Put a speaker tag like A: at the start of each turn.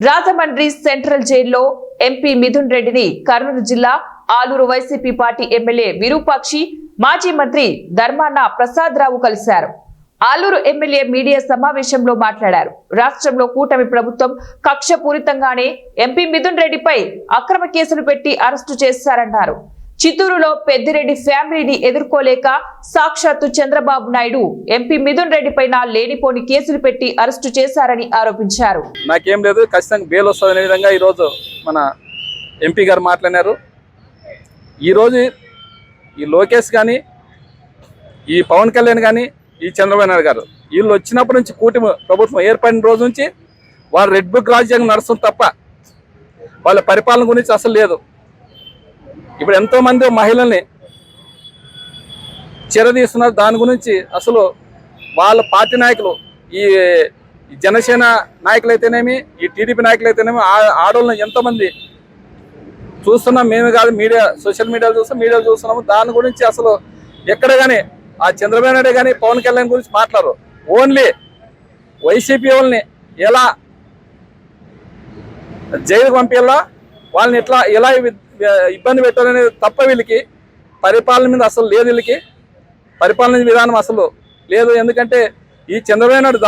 A: Rajahmundry central జైల్లో MP Mithun రెడ్డిని కర్నూలు జిల్లా ఆలూరు వైసీపీ పార్టీ ఎమ్మెల్యే విరూపాక్షి, మాజీ మంత్రి ధర్మాన ప్రసాద్ రావు కలిశారు. ఆలూరు ఎమ్మెల్యే మీడియా సమావేశంలో మాట్లాడారు. రాష్ట్రంలో కూటమి ప్రభుత్వం కక్షపూరితంగానే ఎంపీ మిథున్ రెడ్డిపై అక్రమ కేసులు పెట్టి అరెస్టు చేశారన్నారు. చిత్తూరులో పెద్దిరెడ్డి ఫ్యామిలీని ఎదుర్కోలేక సాక్షాత్తు చంద్రబాబు నాయుడు ఎంపీ మిథున్ రెడ్డి పైన లేనిపోని కేసులు పెట్టి అరెస్టు చేశారని ఆరోపించారు.
B: నాకేం లేదు, ఖచ్చితంగా బెయిల్ వస్తుందనే విధంగా ఈరోజు మన ఎంపీ గారు మాట్లాడారు. ఈరోజు ఈ లోకేష్ కానీ, ఈ పవన్ కళ్యాణ్ కానీ, ఈ చంద్రబాబు నాయుడు గారు వీళ్ళు వచ్చినప్పటి నుంచి కూటమి ప్రభుత్వం ఏర్పడిన రోజు నుంచి వాళ్ళు రెడ్ బుక్ రాజ్యాంగం నడుస్తుంది తప్ప వాళ్ళ పరిపాలన గురించి అసలు లేదు. ఇప్పుడు ఎంతోమంది మహిళల్ని చెరదీస్తున్నారు. దాని గురించి అసలు వాళ్ళ పార్టీ నాయకులు, ఈ జనసేన నాయకులు అయితేనేమి, ఈ టీడీపీ నాయకులు అయితేనేమి ఆడవాళ్ళని ఎంతోమంది చూస్తున్నాం. మేమే కాదు, మీడియా, సోషల్ మీడియాలో చూస్తున్నాము. దాని గురించి అసలు ఎక్కడ కానీ ఆ చంద్రబాబు నాయుడు కానీ పవన్ కళ్యాణ్ గురించి మాట్లాడరు. ఓన్లీ వైసీపీ వాళ్ళని ఎలా జైలుకు పంపేలా, వాళ్ళని ఎలా ఇబ్బంది పెట్టాలనేది తప్ప వీళ్ళకి పరిపాలన మీద అసలు లేదు. వీళ్ళకి పరిపాలన విధానం అసలు లేదు. ఎందుకంటే ఈ చంద్రబాబు నాయుడు